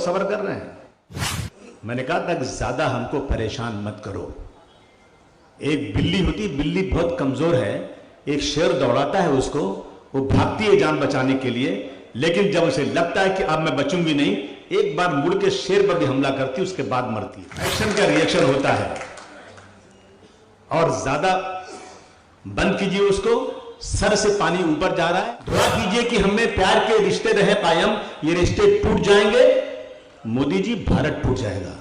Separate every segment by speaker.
Speaker 1: सब्र कर रहे हैं। मैंने कहा था कि ज्यादा हमको परेशान मत करो। एक बिल्ली होती, बिल्ली बहुत कमजोर है, एक शेर दौड़ाता है उसको, वो भागती है जान बचाने के लिए, लेकिन जब उसे लगता है कि अब मैं बचूंगी नहीं, एक बार मुड़ के शेर पर भी हमला करती, उसके बाद मरती है। एक्शन का रिएक्शन होता है। और ज्यादा बंद कीजिए उसको, सर से पानी ऊपर जा रहा है। दुआ कीजिए कि हमें प्यार के रिश्ते रहे कायम, ये रिश्ते टूट जाएंगे, मोदी जी भारत टूट जाएगा।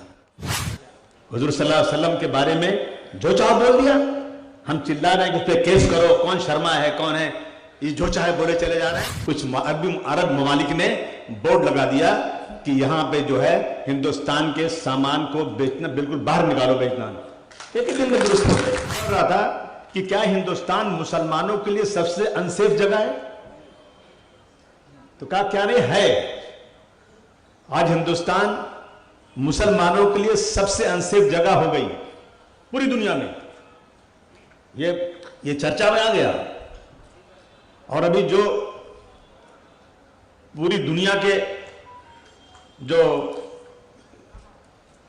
Speaker 1: हुजूर सल्लल्लाहु अलैहि वसल्लम के बारे में जो चाहो बोल दिया, हम चिल्ला रहे हैं कि उस पर केस करो, कौन शर्मा है कौन है, ये जो चाहे बोले चले जा रहे हैं। कुछ अरब ममालिक ने बोर्ड लगा दिया कि यहां पे जो है हिंदुस्तान के सामान को बेचना बिल्कुल बाहर निकालो, बेचना। एक दिन में दुरुस्त हो रहा था कि क्या हिंदुस्तान मुसलमानों के लिए सबसे अनसेफ जगह है? तो कहा क्या नहीं है। आज हिंदुस्तान मुसलमानों के लिए सबसे अनसेफ जगह हो गई पूरी दुनिया में। ये चर्चा में आ गया। और अभी जो पूरी दुनिया के जो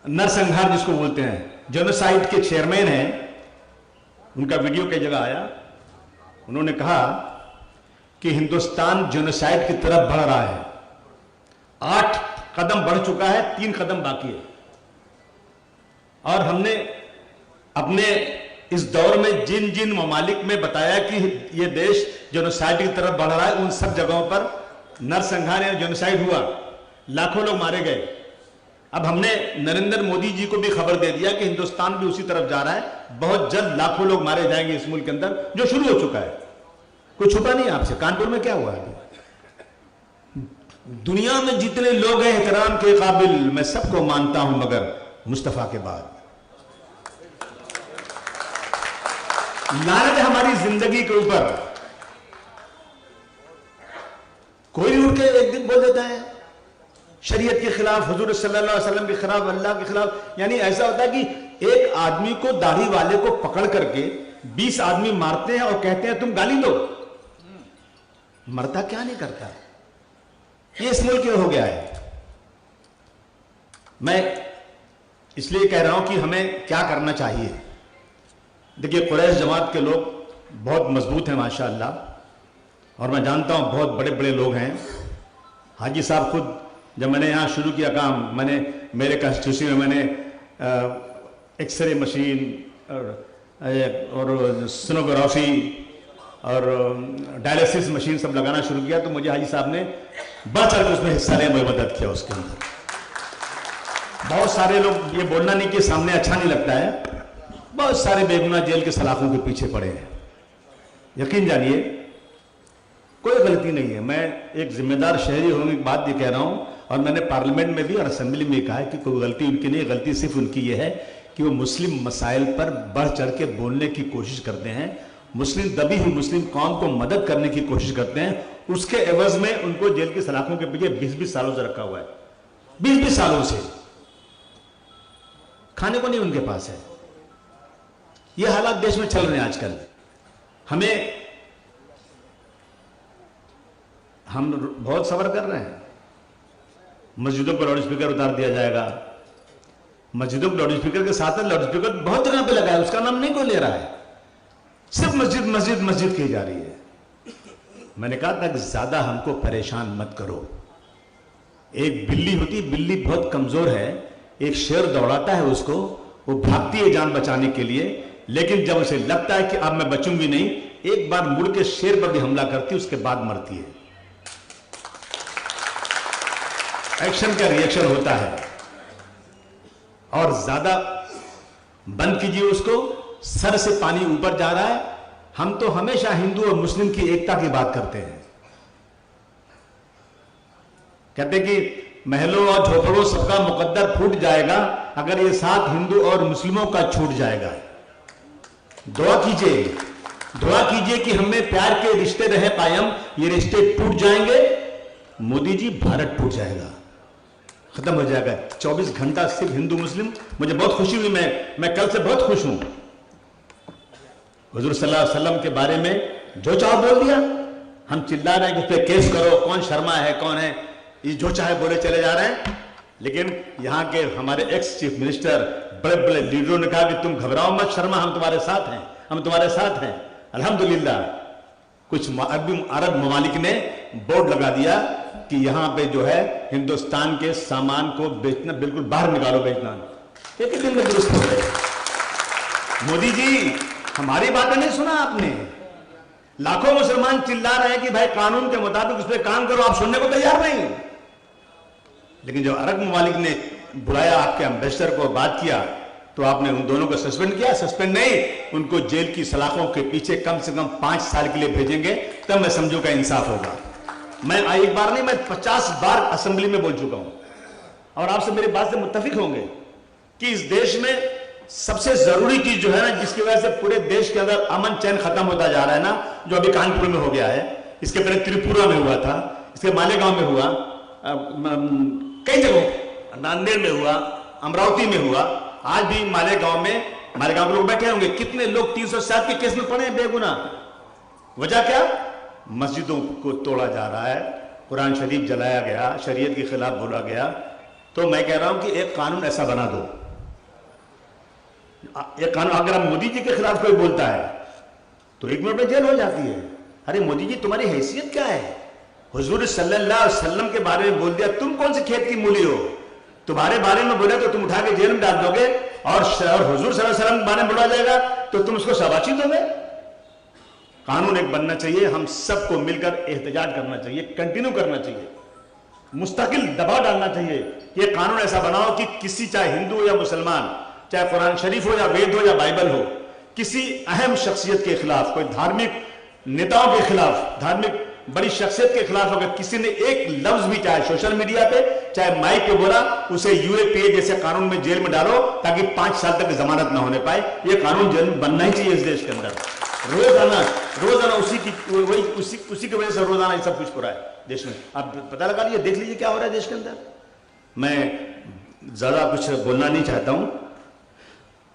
Speaker 1: नरसंहार जिसको बोलते हैं, जेनोसाइड के चेयरमैन हैं, उनका वीडियो कई जगह आया। उन्होंने कहा कि हिंदुस्तान जेनोसाइड की तरफ बढ़ रहा है। 8 कदम बढ़ चुका है, 3 कदम बाकी है। और हमने अपने इस दौर में जिन जिन ममालिक में बताया कि यह देश जेनोसाइड की तरफ बढ़ रहा है, उन सब जगहों पर नरसंहार या जेनोसाइड हुआ, लाखों लोग मारे गए। अब हमने नरेंद्र मोदी जी को भी खबर दे दिया कि हिंदुस्तान भी उसी तरफ जा रहा है। बहुत जल्द लाखों लोग मारे जाएंगे इस मुल्क के अंदर, जो शुरू हो चुका है। कुछ छुपा नहीं आपसे। कानपुर में क्या हुआ है? दुनिया में जितने लोग हैं एहतराम के काबिल, मैं सबको मानता हूं, मगर मुस्तफा के बाद लानत है हमारी जिंदगी के ऊपर। कोई भी उठ के एक दिन बोल देता है शरीयत के खिलाफ, हुजूर सल्लल्लाहु अलैहि वसल्लम के खिलाफ, अल्लाह के खिलाफ। यानी ऐसा होता है कि एक आदमी को, दाढ़ी वाले को पकड़ करके 20 आदमी मारते हैं और कहते हैं तुम गाली दो। मरता क्या नहीं करता। ये इस मुल्क में हो गया है। मैं इसलिए कह रहा हूं कि हमें क्या करना चाहिए। देखिए, कुरैश जमात के लोग बहुत मजबूत हैं माशाअल्लाह, और मैं जानता हूं बहुत बड़े बड़े लोग हैं। हाजी साहब खुद, जब मैंने यहाँ शुरू किया काम, मैंने मेरे कंस्टिट्यूंसी में मैंने एक्सरे मशीन और सोनोग्राफी और डायलिसिस मशीन सब लगाना शुरू किया, तो मुझे हाजी साहब ने बढ़ चढ़ के उसमें हिस्सा लिया, मुझे मदद किया उसके अंदर। बहुत सारे लोग, ये बोलना नहीं कि सामने अच्छा नहीं लगता है, बहुत सारे बेगुनाह जेल के सलाखों के पीछे पड़े हैं। यकीन जानिए कोई गलती नहीं है। मैं एक जिम्मेदार शहरी होने की बात ये कह रहा हूं, और मैंने पार्लियामेंट में भी और असेंबली में कहा है कि कोई गलती उनकी नहीं है। गलती सिर्फ उनकी ये है कि वो मुस्लिम मसाइल पर बढ़ चढ़ के बोलने की कोशिश करते हैं, मुस्लिम दबी हुई मुस्लिम कौम को मदद करने की कोशिश करते हैं। उसके एवज में उनको जेल की सलाखों के पीछे 20-20 सालों से रखा हुआ है। 20-20 सालों से खाने को नहीं उनके पास है। ये हालात देश में चल रहे हैं आजकल। हम बहुत सब्र कर रहे हैं। मस्जिदों पर लाउड स्पीकर उतार दिया जाएगा। मस्जिदों के लाउड स्पीकर के साथ लाउड स्पीकर बहुत जगह पे लगा है, उसका नाम नहीं कोई ले रहा है। सिर्फ मस्जिद मस्जिद मस्जिद की जा रही है। मैंने कहा था कि ज्यादा हमको परेशान मत करो। एक बिल्ली होती, बिल्ली बहुत कमजोर है, एक शेर दौड़ाता है उसको, वो भागती है जान बचाने के लिए, लेकिन जब उसे लगता है कि अब मैं बचूंगी नहीं, एक बार मुड़ के शेर पर भी हमला करती, उसके बाद मरती है। एक्शन का रिएक्शन होता है। और ज्यादा बंद कीजिए उसको, सर से पानी ऊपर जा रहा है। हम तो हमेशा हिंदू और मुस्लिम की एकता की बात करते हैं। कहते कि महलों और झोपड़ों सबका मुकद्दर फूट जाएगा अगर ये साथ हिंदू और मुस्लिमों का छूट जाएगा। दुआ कीजिए कि हमें प्यार के रिश्ते रहे कायम, ये रिश्ते टूट जाएंगे, मोदी जी भारत टूट जाएगा, खत्म हो जाएगा। 24 घंटा सिर्फ हिंदू मुस्लिम। मुझे बहुत खुशी हुई, मैं कल से बहुत खुश हूं। हुजूर सल्लल्लाहु अलैहि वसल्लम के बारे में जो चाहो बोल दिया। हम चिल्ला रहे हैं कि उस पर केस करो, कौन शर्मा है कौन है, ये जो चाहे बोले चले जा रहे हैं। लेकिन यहाँ के हमारे एक्स चीफ मिनिस्टर, बड़े बड़े लीडरों ने कहा कि तुम घबराओ मत शर्मा, हम तुम्हारे साथ हैं, हम तुम्हारे साथ हैं। अल्हम्दुलिल्लाह कुछ अरब ममालिक ने बोर्ड लगा दिया कि यहाँ पे जो है हिंदुस्तान के सामान को बेचना बिल्कुल बाहर निकालो, बेचना। एक दिन में दुरुस्त हो गए। मोदी जी, हमारी बातें नहीं सुना आपने। लाखों मुसलमान चिल्ला रहे हैं कि भाई कानून के मुताबिक उस पर काम करो, आप सुनने को तैयार नहीं। लेकिन जब अरब ममालिक ने बुलाया आपके एम्बेसडर को, बात किया, तो आपने उन दोनों को सस्पेंड किया। सस्पेंड नहीं, उनको जेल की सलाखों के पीछे कम से कम 5 साल के लिए भेजेंगे, तब मैं समझूंगा इंसाफ होगा। मैं एक बार नहीं, मैं 50 बार असेंबली में बोल चुका हूं, और आपसे मेरी बात से मुत्तफिक होंगे कि इस देश में सबसे जरूरी चीज जो है ना, जिसकी वजह से पूरे देश के अंदर अमन चैन खत्म होता जा रहा है ना, जो अभी कानपुर में हो गया है, इसके पहले त्रिपुरा में हुआ था, इसके मालेगांव में हुआ, कई जगहों, नांदेड़ में हुआ, अमरावती में हुआ, आज भी मालेगांव के लोग बैठे होंगे। कितने लोग 307 के केस में पड़े हैं बेगुनाह। वजह क्या? मस्जिदों को तोड़ा जा रहा है, कुरान शरीफ जलाया गया, शरीयत के खिलाफ बोला गया। तो मैं कह रहा हूं कि एक कानून ऐसा बना दो, एक कानून, अगर मोदी जी के खिलाफ कोई बोलता है तो 1 मिनट में जेल हो जाती है। अरे मोदी जी, तुम्हारी हैसियत क्या है? हुजूर सल्लल्लाहु अलैहि वसल्लम के बारे में बोल दिया, तुम कौन से खेत की मूली हो? तुम्हारे बारे में बोला तो तुम उठा के जेल में डाल दोगे, और हुजूर सल्लल्लाहु अलैहि वसल्लम के बारे में बोला जाएगा तो तुम उसको शाबाशी दोगे। कानून एक बनना चाहिए, हम सबको मिलकर एहतजाज करना चाहिए, कंटिन्यू करना चाहिए, मुस्तकिल दबाव डालना चाहिए। ये कानून ऐसा बनाओ कि किसी, चाहे हिंदू हो या मुसलमान, चाहे कुरान शरीफ हो या वेद हो या बाइबल हो, किसी अहम शख्सियत के खिलाफ, कोई धार्मिक नेताओं के खिलाफ, धार्मिक बड़ी शख्सियत के खिलाफ अगर किसी ने एक लफ्ज भी, चाहे सोशल मीडिया पे चाहे माइक पे बोला, उसे यूएपीए जैसे कानून में जेल में डालो, ताकि 5 साल तक जमानत ना होने पाए। ये कानून जेल में बनना ही चाहिए इस देश के अंदर। रोजाना उसी की वजह से रोजाना ये सब कुछ हो रहा है देश में। आप पता लगा लीजिए, देख लीजिए क्या हो रहा है देश के अंदर। मैं ज्यादा कुछ बोलना नहीं चाहता हूं,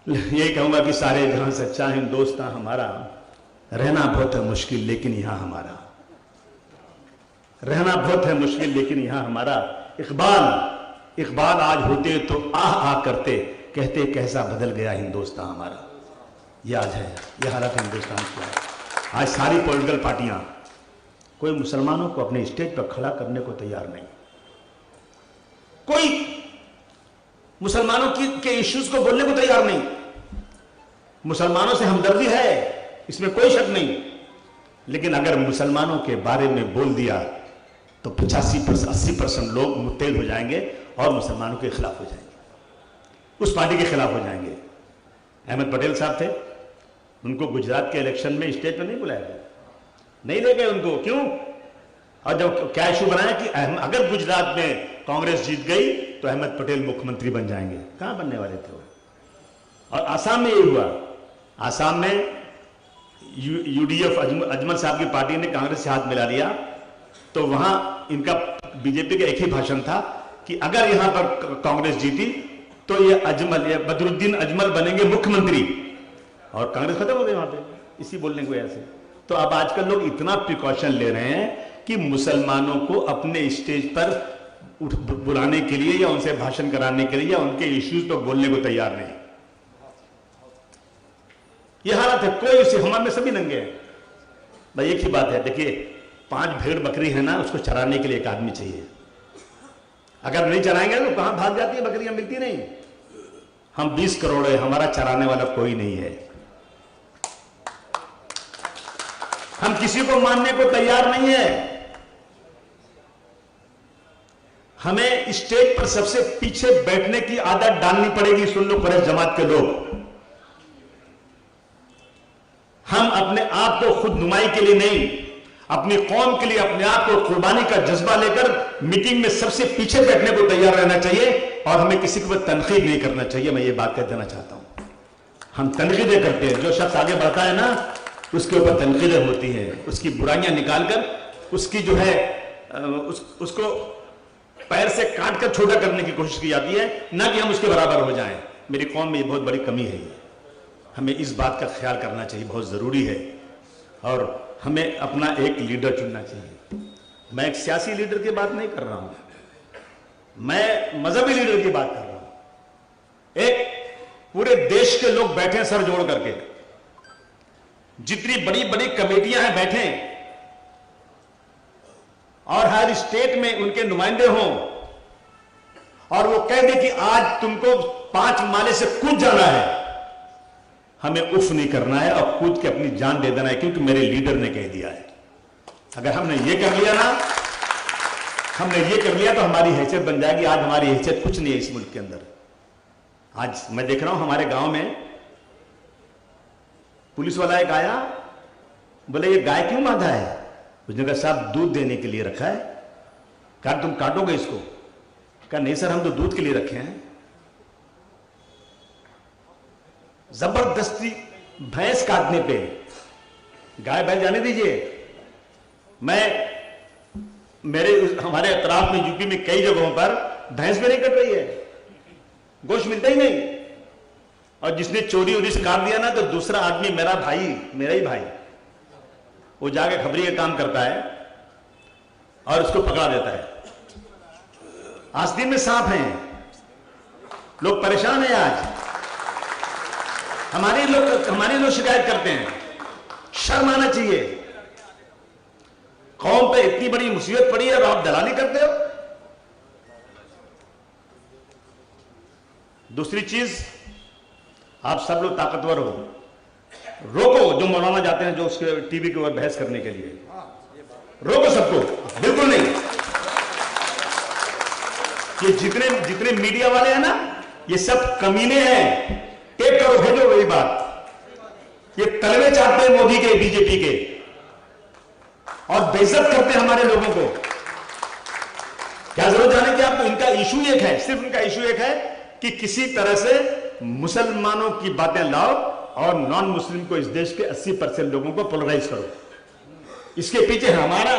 Speaker 1: यही कहूंगा कि सारे जहां सच्चा हिंदुस्तान हमारा, रहना बहुत है मुश्किल लेकिन यहां हमारा, रहना बहुत है मुश्किल लेकिन यहां हमारा। इकबाल आज होते तो आह करते, कहते कैसा बदल गया हिंदुस्तान हमारा। ये आज है, ये हालत हिंदुस्तान की है। आज सारी पॉलिटिकल पार्टियां, कोई मुसलमानों को अपने स्टेज पर खड़ा करने को तैयार नहीं, कोई मुसलमानों के इश्यूज को बोलने को तैयार नहीं। मुसलमानों से हमदर्दी है, इसमें कोई शक नहीं, लेकिन अगर मुसलमानों के बारे में बोल दिया तो 85-80% लोग मुत्तेल हो जाएंगे और मुसलमानों के खिलाफ हो जाएंगे, उस पार्टी के खिलाफ हो जाएंगे। अहमद पटेल साहब थे, उनको गुजरात के इलेक्शन में स्टेज पर नहीं बुलाया गया, नहीं ले गए उनको। क्यों? और जब क्या इशू बनाया कि अगर गुजरात में कांग्रेस जीत गई तो अहमद पटेल मुख्यमंत्री बन जाएंगे। कहां बनने वाले थे वो? और आसाम में ये हुआ, आसाम में यूडीएफ अजमल साहब की पार्टी ने कांग्रेस से हाथ मिला लिया, तो वहां इनका बीजेपी का एक ही भाषण था कि अगर यहां पर कांग्रेस जीती तो ये बदरुद्दीन अजमल बनेंगे मुख्यमंत्री, और कांग्रेस खत्म हो गई वहां पे इसी बोलने की वजह से। तो अब आजकल लोग इतना प्रिकॉशन ले रहे हैं कि मुसलमानों को अपने स्टेज पर बुलाने के लिए या उनसे भाषण कराने के लिए या उनके इश्यूज पर बोलने को तैयार नहीं। यह हालत है, कोई उसे, हमारे में सभी नंगे हैं भाई। एक ही बात है, देखिए 5 भेड़ बकरी है ना, उसको चराने के लिए एक आदमी चाहिए। अगर नहीं चराएंगे तो कहां भाग जाती है बकरियां, मिलती नहीं। हम 20 करोड़ है, हमारा चराने वाला कोई नहीं है। हम किसी को मानने को तैयार नहीं है। हमें स्टेज पर सबसे पीछे बैठने की आदत डालनी पड़ेगी। सुन लो कुरैश जमात के लोग, हम अपने आप को खुद नुमाई के लिए नहीं, अपनी कौम के लिए अपने आप को कुर्बानी का जज्बा लेकर मीटिंग में सबसे पीछे बैठने को तैयार रहना चाहिए, और हमें किसी को तनकीद नहीं करना चाहिए। मैं ये बात कह देना चाहता हूं, हम तनकीदें करते हैं, जो शख्स आगे बढ़ता है ना उसके ऊपर तनकीदें होती हैं, उसकी बुराइयां निकालकर उसकी जो है उसको पैर से काट कर छोटा करने की कोशिश की जाती है, ना कि हम उसके बराबर हो जाएं। मेरी कौम में ये बहुत बड़ी कमी है, हमें इस बात का ख्याल करना चाहिए, बहुत जरूरी है। और हमें अपना एक लीडर चुनना चाहिए। मैं एक सियासी लीडर की बात नहीं कर रहा हूं, मैं मजहबी लीडर की बात कर रहा हूं। एक पूरे देश के लोग बैठे हैं सर जोड़ करके, जितनी बड़ी बड़ी कमेटियां हैं बैठे, और हर स्टेट में उनके नुमाइंदे हों, और वो कह दे कि आज तुमको 5 माले से कूद जाना है, हमें उफ नहीं करना है और कूद के अपनी जान दे देना है, क्योंकि मेरे लीडर ने कह दिया है। अगर हमने ये कर लिया ना, हमने ये कर लिया तो हमारी हैसियत बन जाएगी। आज हमारी हैसियत कुछ नहीं है इस मुल्क के अंदर। आज मैं देख रहा हूं हमारे गांव में पुलिस वाला एक आया, बोले ये गाय क्यों बांधा है? उसने कहा साहब दूध देने के लिए रखा है। कहा तुम काटोगे इसको? कहा नहीं सर हम तो दूध के लिए रखे हैं। जबरदस्ती भैंस काटने पे, गाय भैंस जाने दीजिए। हमारे अतराफ में यूपी में कई जगहों पर भैंस भी नहीं कट रही है, गोश्त मिलता ही नहीं। और जिसने चोरी वोरी से काट दिया ना, तो दूसरा आदमी मेरा ही भाई वो जाके खबरी का काम करता है और उसको पकड़ा देता है। आस्तीन में सांप हैं, लोग परेशान हैं। आज हमारे लोग शिकायत करते हैं। शर्म आना चाहिए। कौम पे इतनी बड़ी मुसीबत पड़ी है और आप दलाली करते हो। दूसरी चीज, आप सब लोग ताकतवर हो, रोको जो मौलाना जाते हैं, जो उसके टीवी के ऊपर बहस करने के लिए, रोको सबको। बिल्कुल नहीं। ये जितने मीडिया वाले हैं ना, ये सब कमीने हैं। टेप करो, भेजो वही बात। ये तलवे चाटते हैं मोदी के, बीजेपी के, और बेइज्जत करते हैं हमारे लोगों को। क्या जरूरत जाने की आपको? इनका इशू एक है, सिर्फ इनका इशू एक है कि किसी तरह से मुसलमानों की बातें लाओ और नॉन मुस्लिम को, इस देश के 80% लोगों को पोलराइज करो। इसके पीछे हमारा